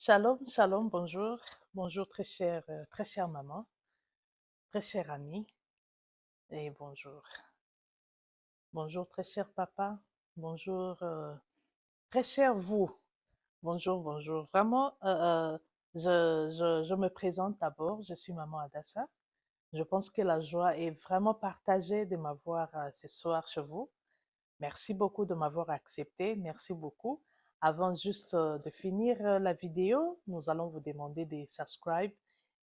Shalom, shalom, bonjour. Bonjour très chère maman, très cher ami, et bonjour. Bonjour très cher papa, bonjour très cher vous. Bonjour, bonjour. Vraiment, je me présente d'abord, je suis maman Adassa. Je pense que la joie est vraiment partagée de m'avoir ce soir chez vous. Merci beaucoup de m'avoir accepté, merci beaucoup. Avant juste de finir la vidéo, nous allons vous demander de subscribe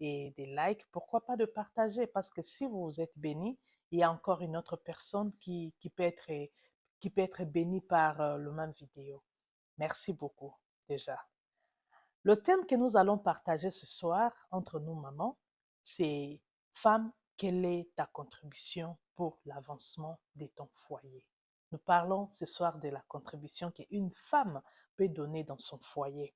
et des likes. Pourquoi pas de partager? Parce que si vous êtes béni, il y a encore une autre personne qui peut être bénie par le même vidéo. Merci beaucoup déjà. Le thème que nous allons partager ce soir entre nous, maman, c'est Femme, quelle est ta contribution pour l'avancement de ton foyer? Nous parlons ce soir de la contribution qu'une femme peut donner dans son foyer.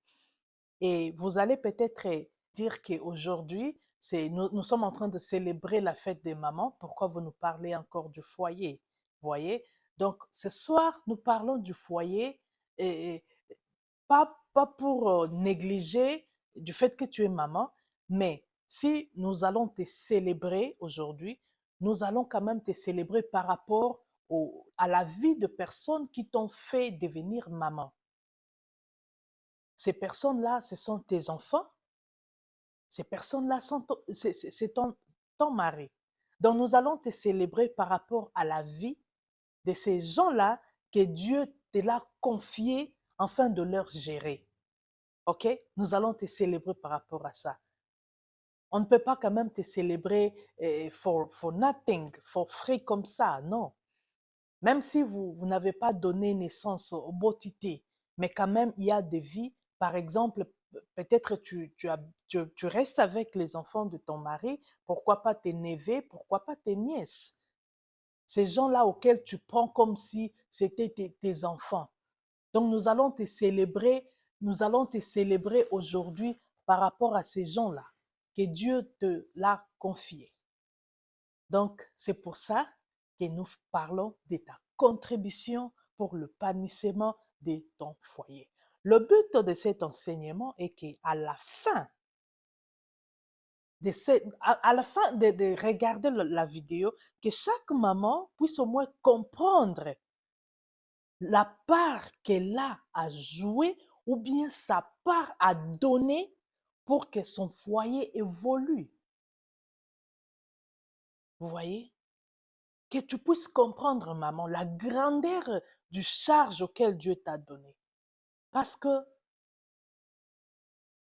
Et vous allez peut-être dire qu'aujourd'hui, nous sommes en train de célébrer la fête des mamans. Pourquoi vous nous parlez encore du foyer? Voyez? Donc, ce soir, nous parlons du foyer et pas pour négliger du fait que tu es maman, mais si nous allons te célébrer aujourd'hui, nous allons quand même te célébrer par rapport à la vie de personnes qui t'ont fait devenir maman. Ces personnes-là, ce sont tes enfants. Ces personnes-là, c'est ton mari. Donc, nous allons te célébrer par rapport à la vie de ces gens-là que Dieu te l'a confié afin de leur gérer. OK? Nous allons te célébrer par rapport à ça. On ne peut pas quand même te célébrer for nothing, for free comme ça, non. Même si vous n'avez pas donné naissance au Botité, mais quand même, il y a des vies. Par exemple, peut-être tu restes avec les enfants de ton mari, pourquoi pas tes neveux, pourquoi pas tes nièces. Ces gens-là auxquels tu prends comme si c'était tes enfants. Donc nous allons te célébrer aujourd'hui par rapport à ces gens-là que Dieu te l'a confié. Donc, c'est pour ça que nous parlons de ta contribution pour le panissement de ton foyer. Le but de cet enseignement est qu'à la fin à la fin de regarder la vidéo, que chaque maman puisse au moins comprendre la part qu'elle a à jouer ou bien sa part à donner pour que son foyer évolue. Vous voyez? Que tu puisses comprendre, maman, la grandeur du charge auquel Dieu t'a donné. Parce que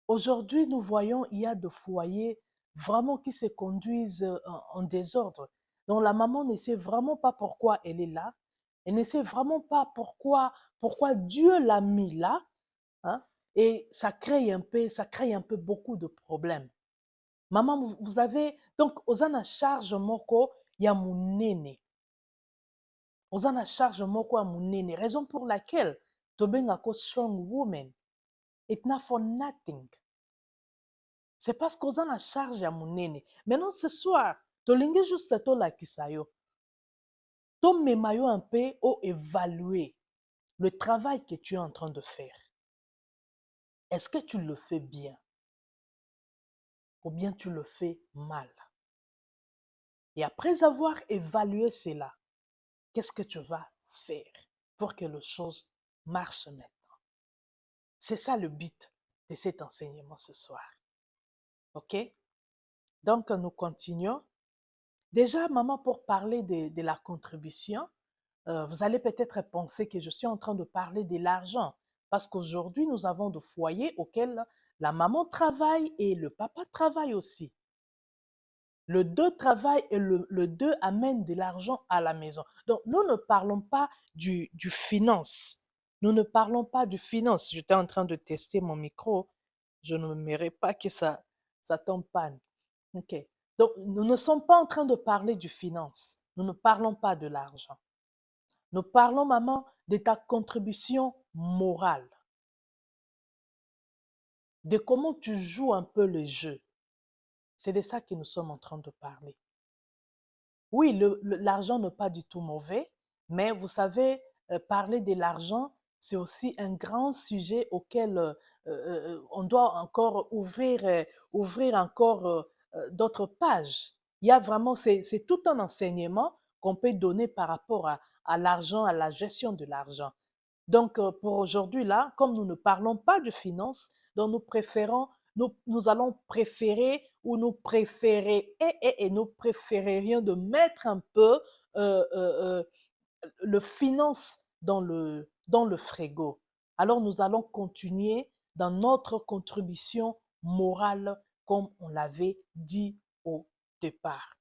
aujourd'hui, nous voyons, il y a des foyers vraiment qui se conduisent en désordre. Donc la maman ne sait vraiment pas pourquoi elle est là. Elle ne sait vraiment pas pourquoi Dieu l'a mis là. Hein? Et ça crée un peu beaucoup de problèmes. Maman, vous avez, donc, osana charge moko ya munene. Osana charge moko ya munene. Raison pour laquelle, tobengako strong woman. It's not for nothing. C'est parce qu'osana charge ya munene. Maintenant, ce soir, tolingi juste tolakisa yo. Tomema yo un peu au évaluer le travail que tu es en train de faire. Est-ce que tu le fais bien? Ou bien tu le fais mal? Et après avoir évalué cela, qu'est-ce que tu vas faire pour que les choses marchent maintenant? C'est ça le but de cet enseignement ce soir. OK? Donc, nous continuons. Déjà, maman, pour parler de la contribution, vous allez peut-être penser que je suis en train de parler de l'argent. Parce qu'aujourd'hui, nous avons des foyers auxquels la maman travaille et le papa travaille aussi. Le deux travaille et le deux amène de l'argent à la maison. Donc, nous ne parlons pas du finance. Nous ne parlons pas du finance. J'étais en train de tester mon micro. Je ne m'aimerais pas que ça tombe panne. OK. Donc, nous ne sommes pas en train de parler du finance. Nous ne parlons pas de l'argent. Nous parlons, maman, de ta contribution morale. De comment tu joues un peu le jeu. C'est de ça que nous sommes en train de parler. Oui, l'argent n'est pas du tout mauvais, mais vous savez, parler de l'argent, c'est aussi un grand sujet auquel on doit encore ouvrir encore d'autres pages. Il y a vraiment, c'est tout un enseignement qu'on peut donner par rapport à l'argent, à la gestion de l'argent. Donc, pour aujourd'hui, là, comme nous ne parlons pas de finances, donc nous allons préférer ou nous préférer et nous préférerions de mettre un peu euh, euh, le finance dans le frigo. Alors, nous allons continuer dans notre contribution morale, comme on l'avait dit au départ.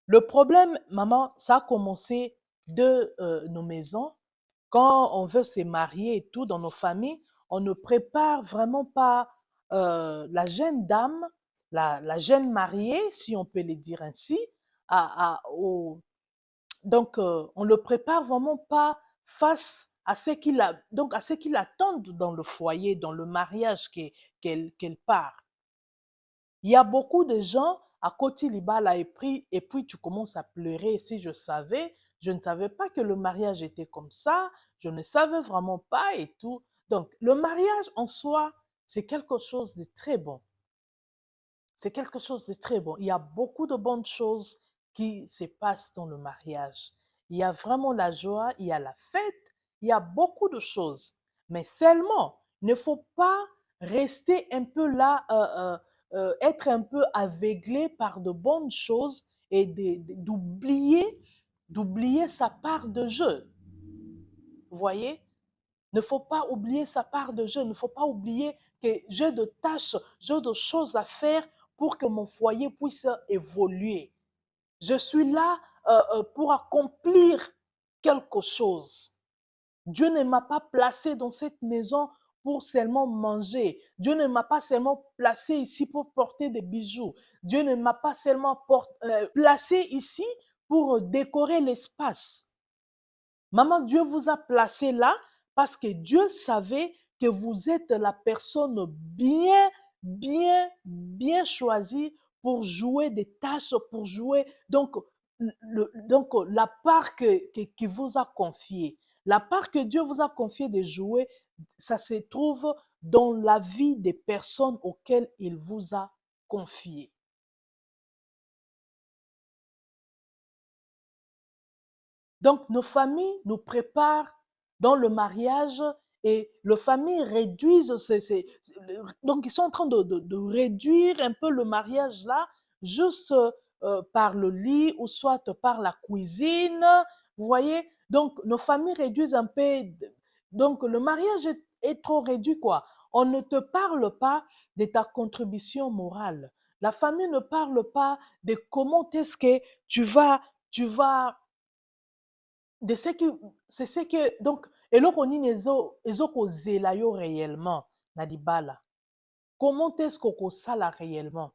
Le problème, maman, ça a commencé de nos maisons. Quand on veut se marier et tout dans nos familles, on ne prépare vraiment pas la jeune dame, la jeune mariée, si on peut le dire ainsi, donc on ne le prépare vraiment pas face à ce à ce qu'il attend dans le foyer, dans le mariage qu'elle part. Il y a beaucoup de gens à côté Libala et puis tu commences à pleurer. Si je savais, je ne savais pas que le mariage était comme ça, je ne savais vraiment pas et tout. Donc, le mariage en soi, c'est quelque chose de très bon. C'est quelque chose de très bon. Il y a beaucoup de bonnes choses qui se passent dans le mariage. Il y a vraiment la joie, il y a la fête, il y a beaucoup de choses. Mais seulement, il ne faut pas rester un peu là, être un peu aveuglé par de bonnes choses et d'oublier sa part de jeu. Vous voyez? Ne faut pas oublier sa part de jeu, ne faut pas oublier que j'ai de tâches, j'ai de choses à faire pour que mon foyer puisse évoluer. Je suis là pour accomplir quelque chose. Dieu ne m'a pas placé dans cette maison pour seulement manger. Dieu ne m'a pas seulement placé ici pour porter des bijoux. Dieu ne m'a pas seulement placé ici pour décorer l'espace. Maman, Dieu vous a placé là parce que Dieu savait que vous êtes la personne bien choisie pour jouer des tâches, pour jouer. Donc la part qui vous a confiée, la part que Dieu vous a confiée de jouer, ça se trouve dans la vie des personnes auxquelles il vous a confié. Donc, nos familles nous préparent dans le mariage et les familles réduisent donc ils sont en train de réduire un peu le mariage là, juste par le lit ou soit par la cuisine, vous voyez? Donc, nos familles réduisent un peu, donc le mariage est trop réduit quoi. On ne te parle pas de ta contribution morale. La famille ne parle pas de comment est-ce que tu vas de ce que c'est ce que donc eloko nini ezokozela yo réellement na libala, comment est-ce kokosala réellement,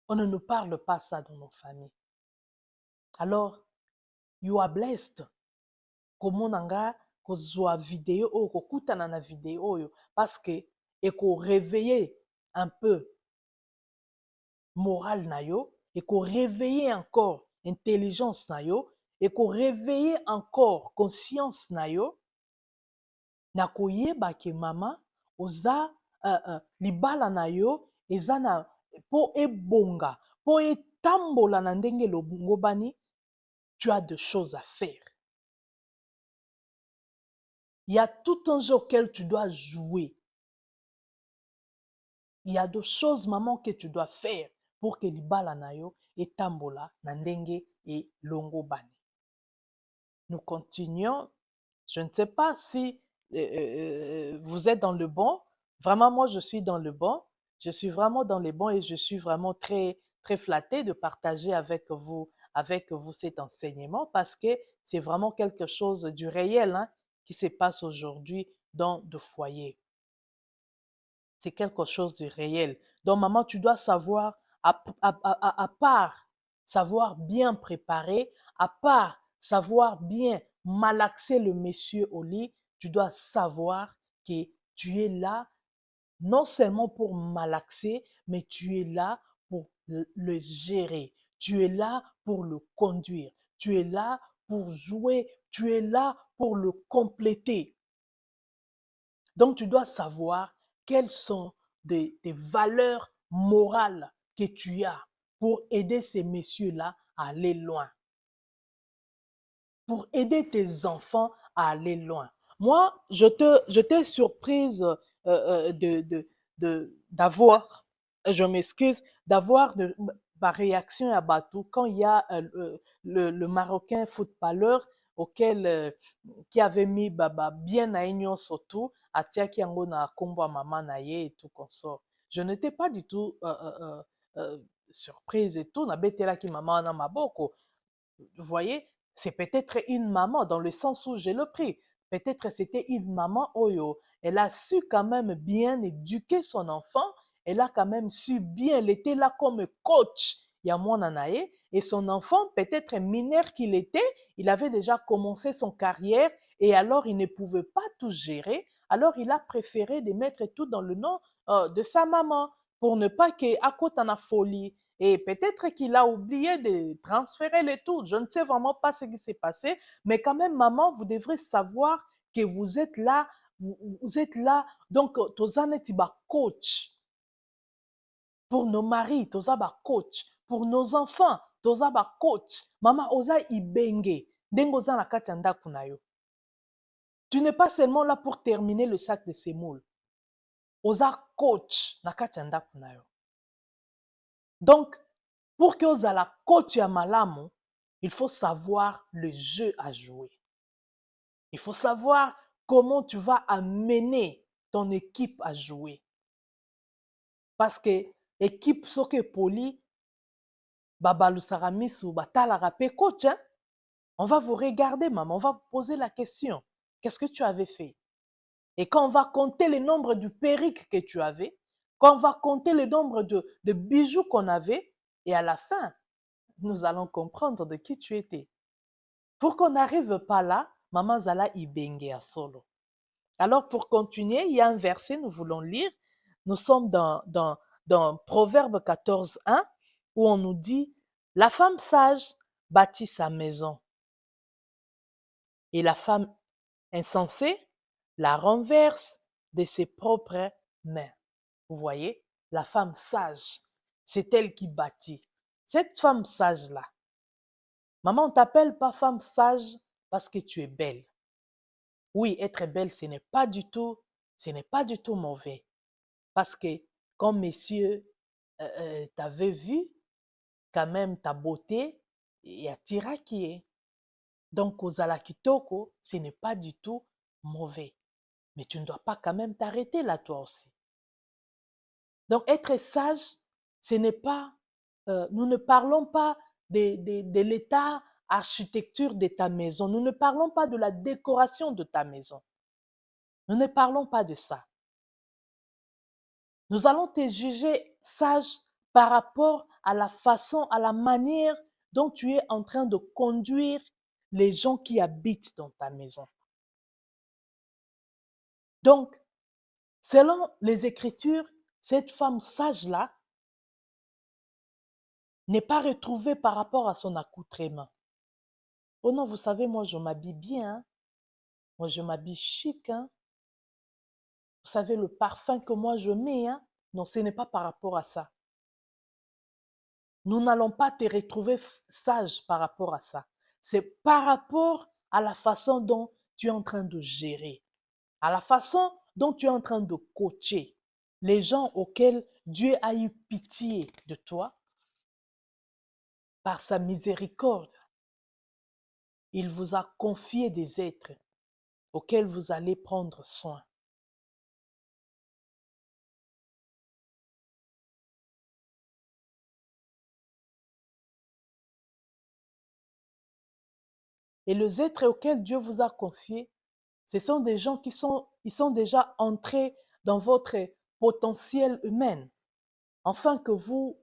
on ne nous parle pas ça dans nos familles. Alors you are blessed komona nga kozwa video oyo kokutana na video oyo parce que ekoréveiller un peu morale na yo, ekoréveiller encore intelligence na yo, ekoréveiller encore conscience na yo, na koyeba ke mama oza libala na yo eza na mpo ebonga mpo etambola na ndenge elongobani, tu as de choses à faire. Il y a tout un jeu auquel tu dois jouer. Il y a des choses, maman, que tu dois faire pour que libala na yo etambola na ndenge elongobani. Nous continuons. Je ne sais pas si vous êtes dans le bon. Vraiment, moi, je suis dans le bon. Je suis vraiment dans le bon et je suis vraiment très, très flattée de partager avec vous cet enseignement parce que c'est vraiment quelque chose du réel hein, qui se passe aujourd'hui dans le foyer. C'est quelque chose de réel. Donc, maman, tu dois savoir, à part savoir bien préparer, à part savoir bien malaxer le monsieur au lit, tu dois savoir que tu es là non seulement pour malaxer, mais tu es là pour le gérer. Tu es là pour le conduire. Tu es là pour jouer. Tu es là pour le compléter. Donc, tu dois savoir quelles sont des valeurs morales que tu as pour aider ces messieurs-là à aller loin, pour aider tes enfants à aller loin. Moi, je t'ai surprise d'avoir, je m'excuse, d'avoir ma réaction à Batou quand il y a le Marocain footballeur auquel, qui avait mis bien à union surtout, à Tiaki Yango na Kombo Maman Naye et tout consort. Je n'étais pas du tout surprise et tout, na betela ki maman na maboko. Vous voyez, c'est peut-être une maman dans le sens où j'ai le pris. Peut-être c'était une maman Oyo. Elle a su quand même bien éduquer son enfant. Elle a quand même su bien, elle était là comme coach. Il y a mon Anaïe. Et son enfant, peut-être mineur qu'il était, il avait déjà commencé son carrière et alors il ne pouvait pas tout gérer. Alors il a préféré de mettre tout dans le nom de sa maman pour ne pas qu'à côté en a folie. Et peut-être qu'il a oublié de transférer le tout. Je ne sais vraiment pas ce qui s'est passé, mais quand même, maman, vous devrez savoir que vous êtes là, vous êtes là. Donc, tozane tiba coach pour nos maris, tozaba coach pour nos enfants, tozaba coach. Maman, oza ibenge, dengoza na kati ya ndako na yo. Tu n'es pas seulement là pour terminer le sac de semoule. Oza coach na kati ya ndako na yo. Donc, pour que ozala coach ya malamu, il faut savoir le jeu à jouer. Il faut savoir comment tu vas amener ton équipe à jouer. Parce que équipe soke poli, babalusaka misu, batalaka pe coach, hein? On va vous regarder, maman, on va vous poser la question. Qu'est-ce que tu avais fait? Et quand on va compter le nombre du perruque que tu avais, quand on va compter le nombre de bijoux qu'on avait, et à la fin, nous allons comprendre de qui tu étais. Pour qu'on n'arrive pas là, Maman Zala ibenge à solo. Alors, pour continuer, il y a un verset, nous voulons lire. Nous sommes dans Proverbe 14, 1, où on nous dit, la femme sage bâtit sa maison et la femme insensée la renverse de ses propres mains. Vous voyez, la femme sage, c'est elle qui bâtit. Cette femme sage-là, maman, on ne t'appelle pas femme sage parce que tu es belle. Oui, être belle, ce n'est pas du tout mauvais. Parce que, comme messieurs t'avaient vu, quand même, ta beauté, il y a tira qui est. Donc, ozala kitoko, ce n'est pas du tout mauvais. Mais tu ne dois pas quand même t'arrêter là, toi aussi. Donc, être sage, ce n'est pas, nous ne parlons pas de l'état architecture de ta maison. Nous ne parlons pas de la décoration de ta maison. Nous ne parlons pas de ça. Nous allons te juger sage par rapport à la façon, à la manière dont tu es en train de conduire les gens qui habitent dans ta maison. Donc, selon les Écritures, cette femme sage-là n'est pas retrouvée par rapport à son accoutrement. Oh non, vous savez, moi, je m'habille bien. Hein? Moi, je m'habille chic. Hein? Vous savez, le parfum que moi, je mets. Hein? Non, ce n'est pas par rapport à ça. Nous n'allons pas te retrouver sage par rapport à ça. C'est par rapport à la façon dont tu es en train de gérer, à la façon dont tu es en train de coacher les gens auxquels Dieu a eu pitié de toi. Par sa miséricorde, il vous a confié des êtres auxquels vous allez prendre soin. Et les êtres auxquels Dieu vous a confiés, ce sont des gens ils sont déjà entrés dans votre potentiel humain, afin que vous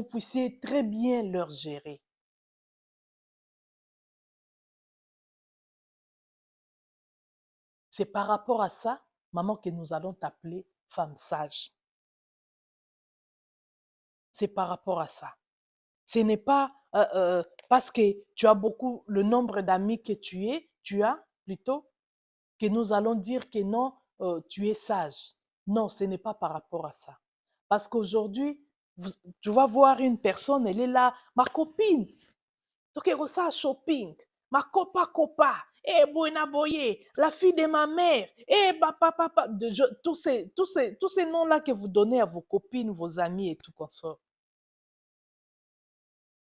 puissiez très bien leur gérer. C'est par rapport à ça, maman, que nous allons t'appeler femme sage. C'est par rapport à ça. Ce n'est pas parce que tu as le nombre d'amis que tu as plutôt, que nous allons dire que non, tu es sage. Non, ce n'est pas par rapport à ça. Parce qu'aujourd'hui, tu vas voir une personne, elle est là, ma copine, donc ça shopping, ma copa, Boina Boye, la fille de ma mère, papa, tous ces noms-là que vous donnez à vos copines, vos amis et tout consort.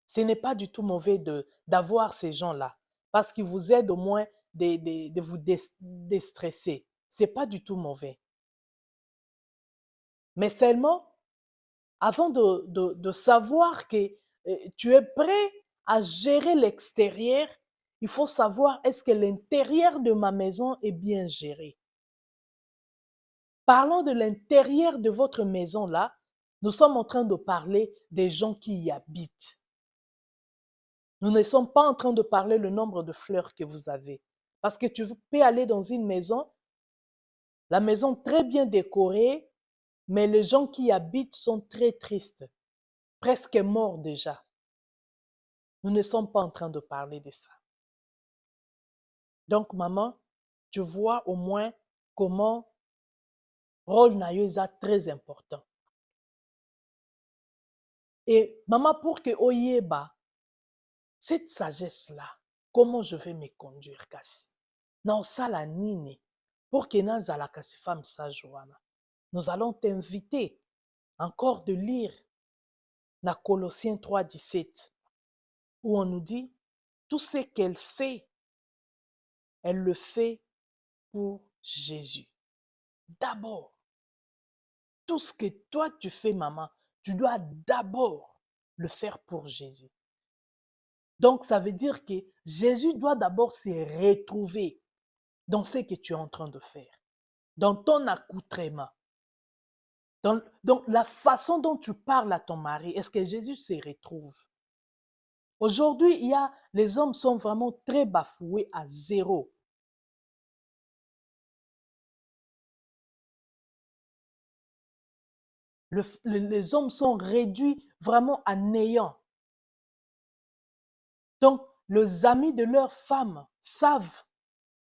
Ce n'est pas du tout mauvais d'avoir ces gens-là, parce qu'ils vous aident au moins de vous déstresser. Ce n'est pas du tout mauvais. Mais seulement, avant de savoir que tu es prêt à gérer l'extérieur, il faut savoir est-ce que l'intérieur de ma maison est bien géré. Parlons de l'intérieur de votre maison là, nous sommes en train de parler des gens qui y habitent. Nous ne sommes pas en train de parler le nombre de fleurs que vous avez. Parce que tu peux aller dans une maison, la maison très bien décorée, mais les gens qui y habitent sont très tristes, presque morts déjà. Nous ne sommes pas en train de parler de ça. Donc, maman, tu vois au moins comment rôle naïsa très important. Et maman, pour que oyeba, cette sagesse-là, comment je vais me conduire, kasi? Non, ça la nini, pour que nazala kasi femme sage wana. Nous allons t'inviter encore de lire dans Colossiens 3,17, où on nous dit, tout ce qu'elle fait, elle le fait pour Jésus. D'abord, tout ce que toi tu fais, maman, tu dois d'abord le faire pour Jésus. Donc, ça veut dire que Jésus doit d'abord se retrouver dans ce que tu es en train de faire, dans ton accoutrement, dans la façon dont tu parles à ton mari. Est-ce que Jésus se retrouve? Aujourd'hui, les hommes sont vraiment très bafoués à zéro. Les hommes sont réduits vraiment à néant. Donc, les amis de leurs femmes savent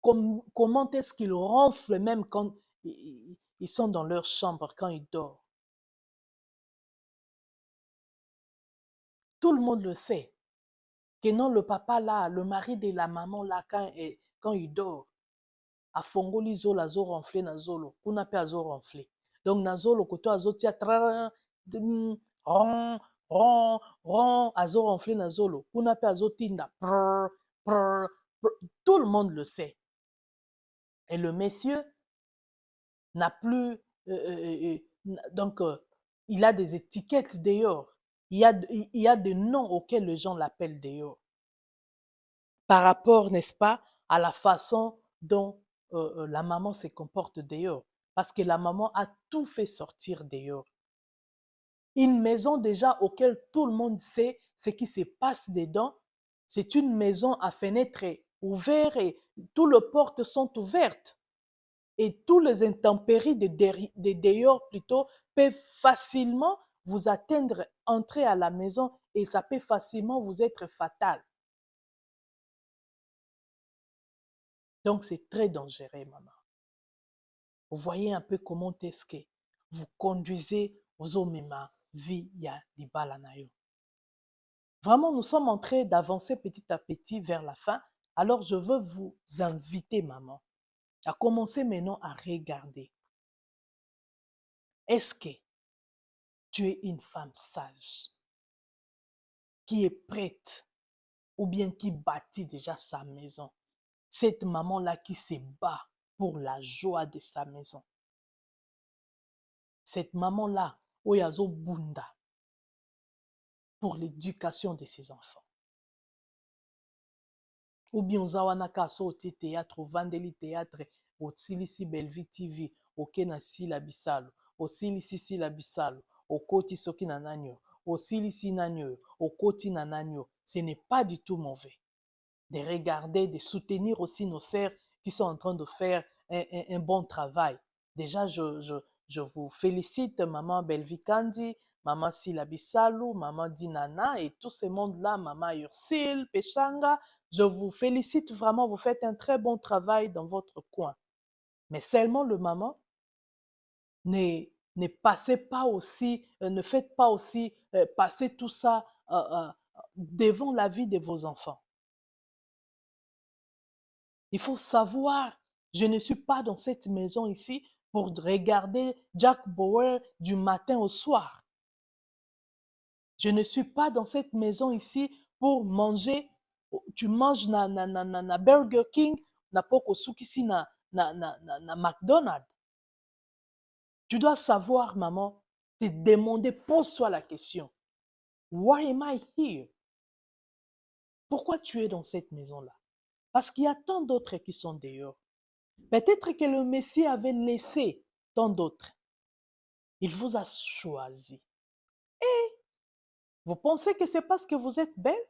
comment est-ce qu'ils ronflent même quand ils sont dans leur chambre, quand ils dorment. Tout le monde le sait. Que non, le papa là, le mari de la maman là, quand il dort, a fongoli zolo azo ronflé na zolo, kuna pe azo ronflé. Donc na zolo koto azo tia ron, ron, azo ronflé na zolo, kuna pe azo tinda prr, prr, prr. Tout le monde le sait. Et le monsieur n'a plus, donc il a des étiquettes dehors. Il y a des noms auxquels les gens l'appellent dehors. Par rapport, n'est-ce pas, à la façon dont la maman se comporte dehors. Parce que la maman a tout fait sortir dehors. Une maison déjà auquel tout le monde sait ce qui se passe dedans, c'est une maison à fenêtres ouvertes et toutes les portes sont ouvertes. Et tous les intempéries de dehors plutôt peuvent facilement vous atteindre, entrer à la maison et ça peut facilement vous être fatal. Donc c'est très dangereux, maman. Vous voyez un peu comment est-ce que vous conduisez aux omema vie ya libala na yo. Vraiment, nous sommes en train d'avancer petit à petit vers la fin. Alors je veux vous inviter, maman, à commencer maintenant à regarder. Est-ce que tu es une femme sage qui est prête ou bien qui bâtit déjà sa maison? Cette maman-là qui se bat pour la joie de sa maison. Cette maman-là, Oyazo Bunda, pour l'éducation de ses enfants. Ou bien Ozawanaka sauté théâtre, au Vandeli théâtre, au Tsilisi Belvi TV, au Kenasi Labissalo, au Silisi Labissalo, au Koti Soki Nananyo, au Silisi Nanyo, au Koti Nananyo. Ce n'est pas du tout mauvais de regarder, de soutenir aussi nos sœurs qui sont en train de faire un bon travail. Déjà, je vous félicite, maman Belvikandi, maman Sila Bissalou, maman Dinana et tout ce monde-là, maman Ursile, Peshanga. Je vous félicite vraiment, vous faites un très bon travail dans votre coin. Mais seulement le maman, ne, ne passez pas aussi, ne faites pas aussi passer tout ça devant la vie de vos enfants. Il faut savoir, je ne suis pas dans cette maison ici pour regarder Jack Bauer du matin au soir. Je ne suis pas dans cette maison ici pour manger. Tu manges na Burger King, na poko sukisi na McDonald's. Tu dois savoir, maman, te demander, pose-toi la question. Why am I here? Pourquoi tu es dans cette maison-là? Parce qu'il y a tant d'autres qui sont dehors. Peut-être que le Messie avait laissé tant d'autres. Il vous a choisi. Et vous pensez que c'est parce que vous êtes belle?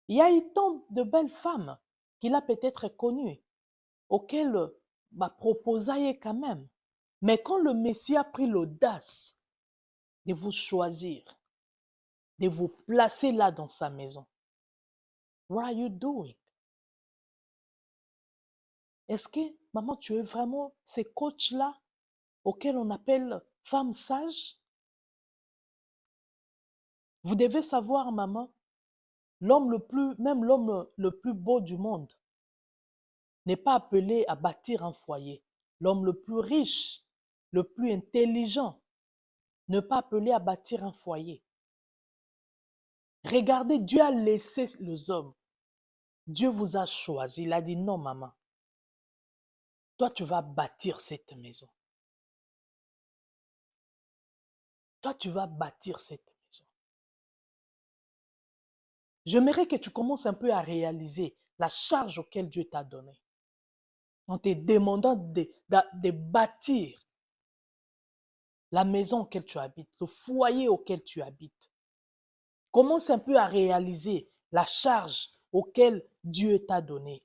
Il y a eu tant de belles femmes qu'il a peut-être connues, auxquelles proposaillé quand même. Mais quand le Messie a pris l'audace de vous choisir, de vous placer là dans sa maison, what are you doing? Est-ce que, maman, tu es vraiment ces coachs-là auxquels on appelle femmes sages? Vous devez savoir, maman, même l'homme le plus beau du monde n'est pas appelé à bâtir un foyer. L'homme le plus riche, le plus intelligent, n'est pas appelé à bâtir un foyer. Regardez, Dieu a laissé les hommes. Dieu vous a choisi. Il a dit non, maman. Toi, tu vas bâtir cette maison. Toi, tu vas bâtir cette maison. J'aimerais que tu commences un peu à réaliser la charge auquel Dieu t'a donnée. En te demandant de bâtir la maison auquel tu habites, le foyer auquel tu habites. Commence un peu à réaliser la charge auquel Dieu t'a donnée.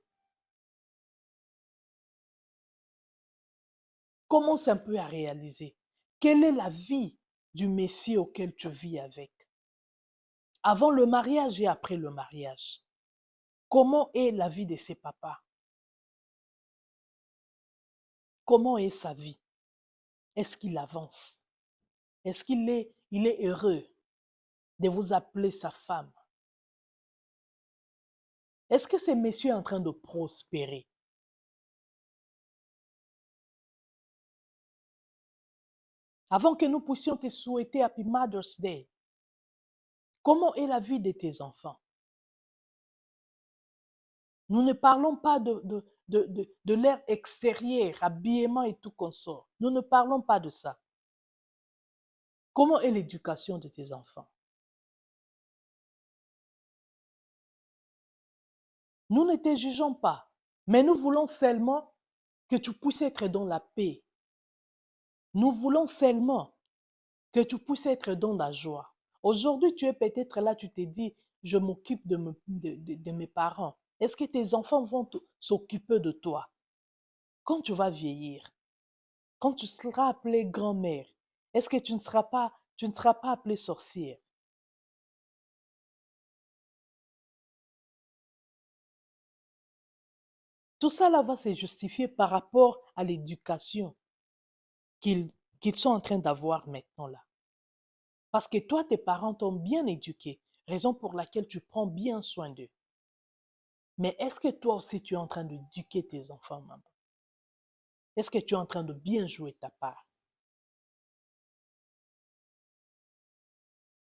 Commence un peu à réaliser quelle est la vie du Messie auquel tu vis avec. Avant le mariage et après le mariage. Comment est la vie de ses papas? Comment est sa vie? Est-ce qu'il avance? Est-ce qu'il est heureux de vous appeler sa femme? Est-ce que ce monsieur est en train de prospérer? Avant que nous puissions te souhaiter Happy Mother's Day, comment est la vie de tes enfants? Nous ne parlons pas de l'air extérieur, habillement et tout consort. Nous ne parlons pas de ça. Comment est l'éducation de tes enfants? Nous ne te jugeons pas, mais nous voulons seulement que tu puisses être dans la paix. Nous voulons seulement que tu puisses être dans la joie. Aujourd'hui, tu es peut-être là, tu te dis, je m'occupe de mes parents. Est-ce que tes enfants vont s'occuper de toi? Quand tu vas vieillir, quand tu seras appelée grand-mère, est-ce que tu ne seras pas appelée sorcière? Tout ça là va se justifier par rapport à l'éducation qu'ils qu'ils sont en train d'avoir maintenant là. Parce que toi, tes parents t'ont bien éduqué, raison pour laquelle tu prends bien soin d'eux. Mais est-ce que toi aussi tu es en train d'éduquer tes enfants, maman? Est-ce que tu es en train de bien jouer ta part?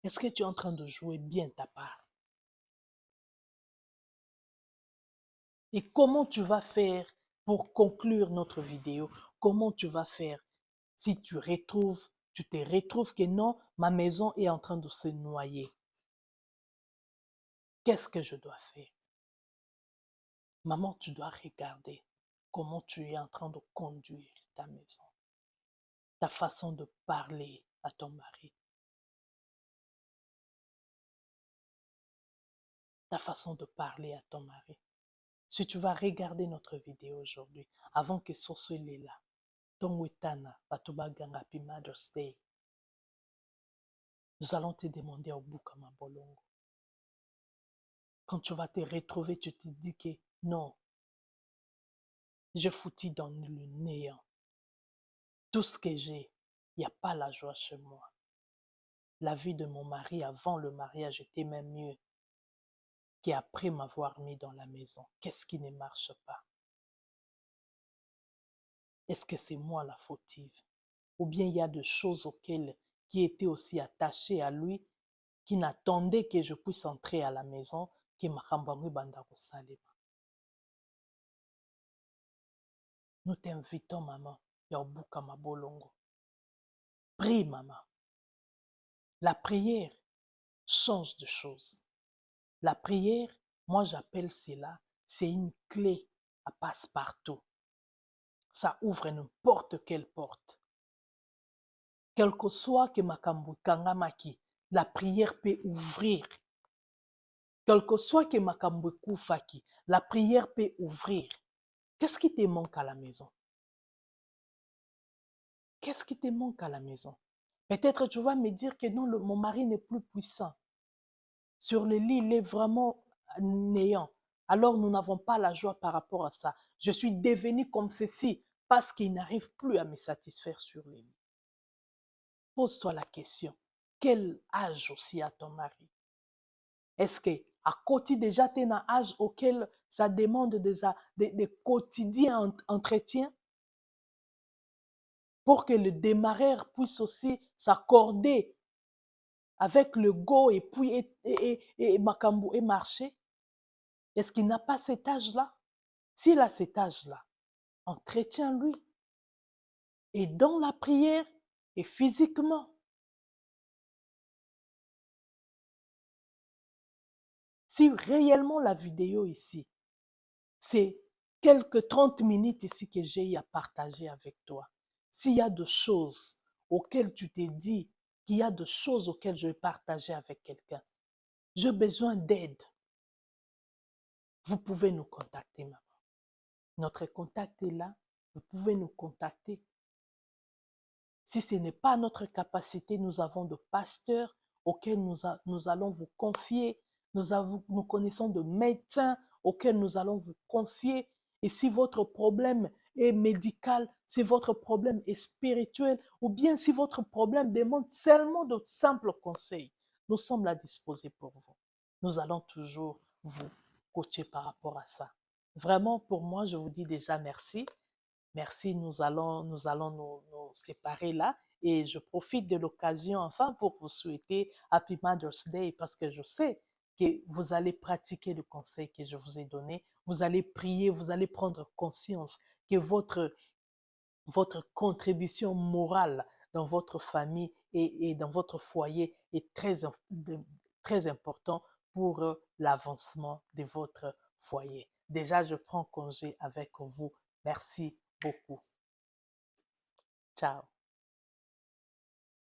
Est-ce que tu es en train de jouer bien ta part? Et comment tu vas faire pour conclure notre vidéo? Comment tu vas faire si tu te retrouves que non, ma maison est en train de se noyer? Qu'est-ce que je dois faire? Maman, tu dois regarder comment tu es en train de conduire ta maison, ta façon de parler à ton mari, ta façon de parler à ton mari. Si tu vas regarder notre vidéo aujourd'hui, avant que ce soit là, ton wetana, batubaganga pi Mother's Day, nous allons te demander au bout comme un bolongo. Quand tu vas te retrouver, tu te dis que non, je foutis dans le néant. Tout ce que j'ai, il n'y a pas la joie chez moi. La vie de mon mari avant le mariage était même mieux qu'après m'avoir mis dans la maison. Qu'est-ce qui ne marche pas? Est-ce que c'est moi la fautive? Ou bien il y a des choses qui étaient aussi attachées à lui, qui n'attendaient que je puisse entrer à la maison, qui m'akambangu bandako salema. Nous t'invitons, maman, Yaobuka Mabolongo. Prie, maman. La prière change de choses. La prière, moi j'appelle cela, c'est une clé à passe-partout. Ça ouvre n'importe quelle porte. Quel que soit que makambu kangamaki, la prière peut ouvrir. Quel que soit que makambu kufaki, la prière peut ouvrir. Qu'est-ce qui te manque à la maison? Qu'est-ce qui te manque à la maison? Peut-être tu vas me dire que non, mon mari n'est plus puissant. Sur le lit, il est vraiment néant. Alors nous n'avons pas la joie par rapport à ça. Je suis devenue comme ceci parce qu'il n'arrive plus à me satisfaire sur le lit. Pose-toi la question, quel âge aussi a ton mari? Est-ce que à côté déjà tu es un âge auquel ça demande des quotidiens entretiens pour que le démarreur puisse aussi s'accorder avec le go et puis makambo et marcher? Est-ce qu'il n'a pas cet âge-là? S'il a cet âge-là, entretiens-lui. Et dans la prière et physiquement. Si réellement la vidéo ici, c'est quelques 30 minutes ici que j'ai à partager avec toi. S'il y a des choses auxquelles tu t'es dit qu'il y a des choses auxquelles je vais partager avec quelqu'un, j'ai besoin d'aide. Vous pouvez nous contacter, maman. Notre contact est là. Vous pouvez nous contacter. Si ce n'est pas notre capacité, nous avons de pasteurs auxquels nous allons vous confier. Nous connaissons de médecins auxquels nous allons vous confier. Et si votre problème est médical, si votre problème est spirituel, ou bien si votre problème demande seulement de simples conseils, nous sommes là disposés pour vous. Nous allons toujours vous coacher par rapport à ça. Vraiment, pour moi, je vous dis déjà merci. Merci, nous allons nous séparer là et je profite de l'occasion enfin pour vous souhaiter Happy Mother's Day parce que je sais que vous allez pratiquer le conseil que je vous ai donné, vous allez prier, vous allez prendre conscience que votre contribution morale dans votre famille et dans votre foyer est très important pour l'avancement de votre foyer. Déjà, je prends congé avec vous. Merci beaucoup. Ciao.